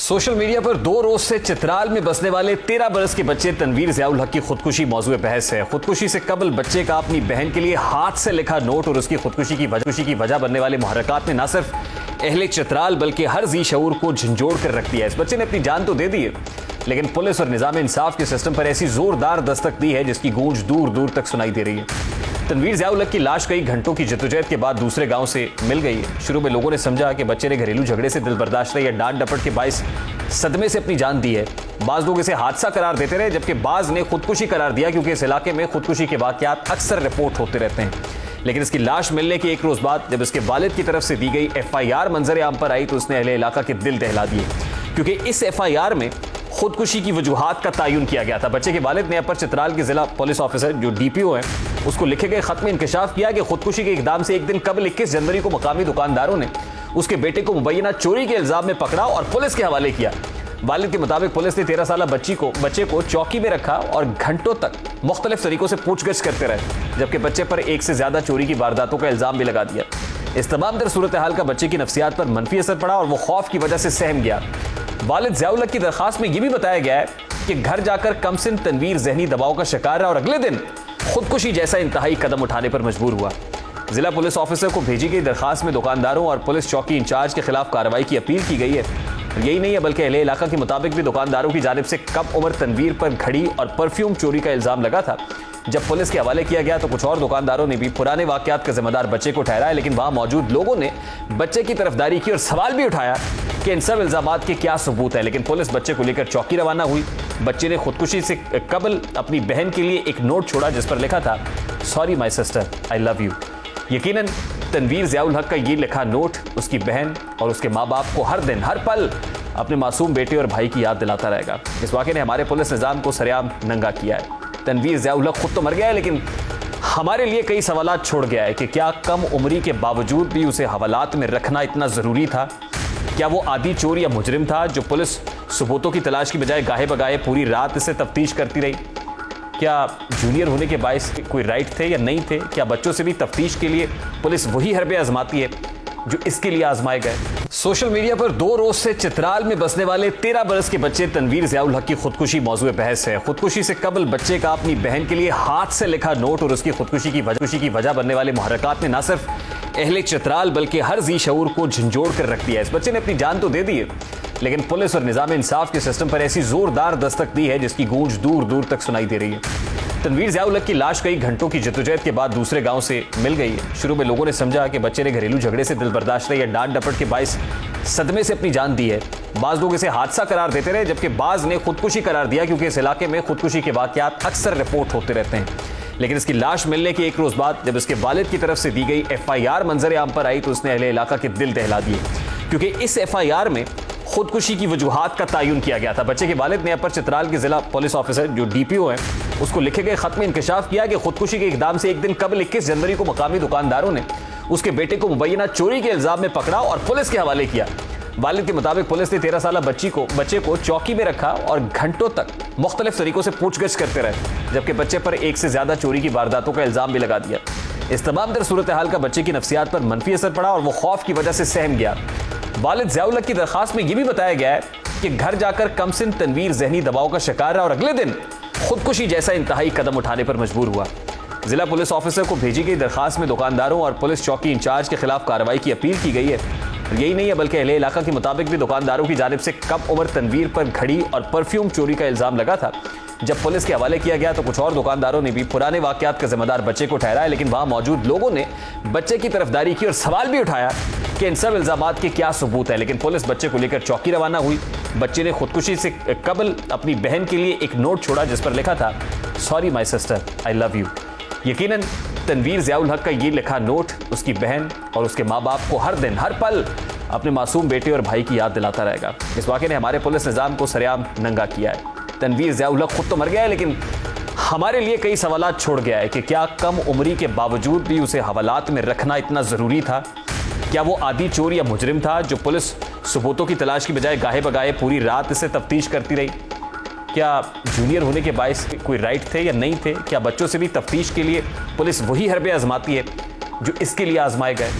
Social media पर 2 रोज से चित्राल में बसने वाले 13 बरस के बच्चे तनवीर ज़ियाउल हक की खुदकुशी मौजूद बहस है। खुदकुशी से कबल बच्चे का अपनी बहन के लिए हाथ से लिखा नोट और उसकी खुदकुशी की वजह बनने वाले मुहर्रकात ने न सिर्फ अहले चित्राल बल्कि हर जी शऊर को झंझोड़ कर रख दिया है। इस बच्चे ने अपनी जान तो दे दी है, लेकिन पुलिस और निज़ाम इंसाफ के सिस्टम पर ऐसी जोरदार दस्तक दी है जिसकी गूंज दूर दूर तक सुनाई दे रही है। तनवीर ज़ियाउल हक की लाश कई घंटों की जद्दोजहद के बाद दूसरे गांव से मिल गई है। शुरू में लोगों ने समझा कि बच्चे ने घरेलू झगड़े से दिल बर्दाश्त रही या डांट डपट के बाइस सदमे से अपनी जान दी है। बाज लोग इसे हादसा करार देते रहे, जबकि बाज ने खुदकुशी करार दिया, क्योंकि इस इलाके में खुदकुशी के वाकयात अक्सर रिपोर्ट होते रहते हैं। लेकिन इसकी लाश मिलने के एक रोज बाद जब इसके वालिद की तरफ से दी गई FIR मंजर आम पर आई तो उसने अहले इलाका के दिल दहला दिए, क्योंकि इस FIR में खुदकुशी की वजूहात का तयन किया गया था। बच्चे के वालिद ने अपर चित्राल के जिला पुलिस ऑफिसर जो DPO हैं उसको लिखे गए खत में इंकशाफ किया कि खुदकुशी के इकदाम से एक दिन कबल 21 जनवरी को मकामी दुकानदारों ने उसके बेटे को मुबैना चोरी के इल्जाम में पकड़ा और पुलिस के हवाले किया। वालिद के मुताबिक पुलिस ने 13 साल बच्चे को चौकी में रखा और घंटों तक मुख्तलिफ तरीकों से पूछगछ करते रहे, जबकि बच्चे पर एक से ज्यादा चोरी की वारदातों का इल्जाम भी लगा दिया। इस तमाम तर सूरत हाल का बच्चे की नफ्सियात पर मनफी असर पड़ा और वो खौफ की वजह से सहम गया। वालिद ज़ियाउल हक की दरखास्त में यह भी बताया गया है कि घर जाकर कमसिन तनवीर जहनी दबाव का शिकार रहा और अगले दिन खुदकुशी जैसा इंतहाई कदम उठाने पर मजबूर हुआ। जिला पुलिस ऑफिसर को भेजी गई दरखास्त में दुकानदारों और पुलिस चौकी इंचार्ज के खिलाफ कार्रवाई की अपील की गई है। यही नहीं है बल्कि अहले इलाका के मुताबिक भी दुकानदारों की जानिब से कम उम्र तनवीर पर घड़ी और परफ्यूम चोरी का इल्जाम लगा था। जब पुलिस के हवाले किया गया तो कुछ और दुकानदारों ने भी पुराने वाकयात का जिम्मेदार बच्चे को ठहराया, लेकिन वहां मौजूद लोगों ने बच्चे की तरफदारी की और सवाल भी उठाया कि इन सब इल्जामात के क्या सबूत है। लेकिन पुलिस बच्चे को लेकर चौकी रवाना हुई। बच्चे ने खुदकुशी से कबल अपनी बहन के लिए एक नोट छोड़ा जिस पर लिखा था, sorry my sister, I love you. यकीनन तनवीर ज़ियाउल हक का ये लिखा नोट उसकी बहन और उसके माँ बाप को हर दिन हर पल अपने मासूम बेटे और भाई की याद दिलाता रहेगा। इस वाक़े ने हमारे पुलिस निज़ाम को सरेआम नंगा किया है। तनवीर ज़ियाउल हक खुद तो मर गया है, लेकिन हमारे लिए कई सवालात छोड़ गया है कि क्या कम उम्री के बावजूद भी उसे हवालात में रखना इतना ज़रूरी था? क्या वो आदी चोर या मुजरिम था जो पुलिस सबूतों की तलाश की बजाय गाहे बगाहे पूरी रात इसे तफ्तीश करती रही? क्या जूनियर होने के बायस कोई राइट थे या नहीं थे? क्या बच्चों से भी तफ्तीश के लिए पुलिस वही हरबे आजमाती है जो इसके लिए आजमाए गए? सोशल मीडिया पर 2 रोज से चित्राल में बसने वाले 13 बरस के बच्चे तनवीर ज़ियाउल हक की खुदकुशी मौजूद बहस है। खुदकुशी से कबल बच्चे का अपनी बहन के लिए हाथ से लिखा नोट और उसकी खुदकुशी की वजह बनने वाले मुहर्रकात ने न सिर्फ अहले चित्राल बल्कि हर जी शऊर को झंझोड़ कर रख दिया है। इस बच्चे ने अपनी जान तो दे दी है, लेकिन पुलिस और निज़ाम इंसाफ के सिस्टम पर ऐसी जोरदार दस्तक दी है जिसकी गूंज दूर दूर तक सुनाई दे रही है। तनवीर ज़ियाउल हक की लाश कई घंटों की जद्दोजहद के बाद दूसरे गांव से मिल गई है। शुरू में लोगों ने समझा कि बच्चे ने घरेलू झगड़े से दिल बर्दाश्त रही या डांट डपट के बाइस सदमे से अपनी जान दी है। बाज लोग इसे हादसा करार देते रहे, जबकि बाज ने खुदकुशी करार दिया, क्योंकि इस इलाके में खुदकुशी के वाकयात अक्सर रिपोर्ट होते रहते हैं। लेकिन इसकी लाश मिलने के एक रोज बाद जब इसके वालिद की तरफ से दी गई FIR मंजर आम पर आई तो उसने अहले इलाका के दिल दहला दिए, क्योंकि इस FIR में खुदकुशी की वजूहात का तयन किया गया था। बच्चे के वालिद ने अपर चित्राल के जिला पुलिस ऑफिसर जो DPO हैं उसको लिखे गए खत में इंकशाफ किया कि खुदकुशी के इकदाम से एक दिन कबल 21 जनवरी को मकामी दुकानदारों ने उसके बेटे को मुबैना चोरी के इल्जाम में पकड़ा और पुलिस के हवाले किया। वालिद के मुताबिक पुलिस ने 13 साल बच्चे को चौकी में रखा और घंटों तक मुख्तलिफ तरीकों से पूछगछ करते रहे, जबकि बच्चे पर एक से ज्यादा चोरी की वारदातों का इल्जाम भी लगा दिया। इस तमाम तर सूरत हाल का बच्चे की नफ्सियात पर मनफी असर पड़ा और वो खौफ की वजह से सहम गया। वालिद ज़ियाउल हक की दरखास्त में यह भी बताया गया है कि घर जाकर कमसिन तनवीर जहनी दबाव का शिकार रहा और अगले दिन खुदकुशी जैसा इंतहाई कदम उठाने पर मजबूर हुआ। जिला पुलिस ऑफिसर को भेजी गई दरखास्त में दुकानदारों और पुलिस चौकी इंचार्ज के खिलाफ कार्रवाई की अपील की गई है। यही नहीं है बल्कि अहले इलाका के मुताबिक भी दुकानदारों की जानिब से कम उम्र तनवीर पर घड़ी और परफ्यूम चोरी का इल्जाम लगा था। जब पुलिस के हवाले किया गया तो कुछ और दुकानदारों ने भी पुराने वाकयात का जिम्मेदार बच्चे को ठहराया, लेकिन वहां मौजूद लोगों ने बच्चे की तरफदारी की और सवाल भी उठाया कि इन सब इल्जामात के क्या सबूत है। लेकिन पुलिस बच्चे को लेकर चौकी रवाना हुई। बच्चे ने खुदकुशी से कबल अपनी बहन के लिए एक नोट छोड़ा जिस पर लिखा था, sorry my sister, I love you. यकीनन तनवीर ज़ियाउल हक का ये लिखा नोट उसकी बहन और उसके माँ बाप को हर दिन हर पल अपने मासूम बेटे और भाई की याद दिलाता रहेगा। इस वाक़े ने हमारे पुलिस निज़ाम को सरेआम नंगा किया है। तनवीर ज़ियाउल हक खुद तो मर गया है, लेकिन हमारे लिए कई सवालात छोड़ गया है कि क्या कम उम्री के बावजूद भी उसे हवालात में रखना इतना ज़रूरी था? क्या वो आदी चोर या मुजरिम था जो पुलिस सबूतों की तलाश की बजाय गाहे बगाहे पूरी रात इसे तफ्तीश करती रही? क्या जूनियर होने के बायस कोई राइट थे या नहीं थे? क्या बच्चों से भी तफ्तीश के लिए पुलिस वही हरबे आजमाती है जो इसके लिए आजमाए गए?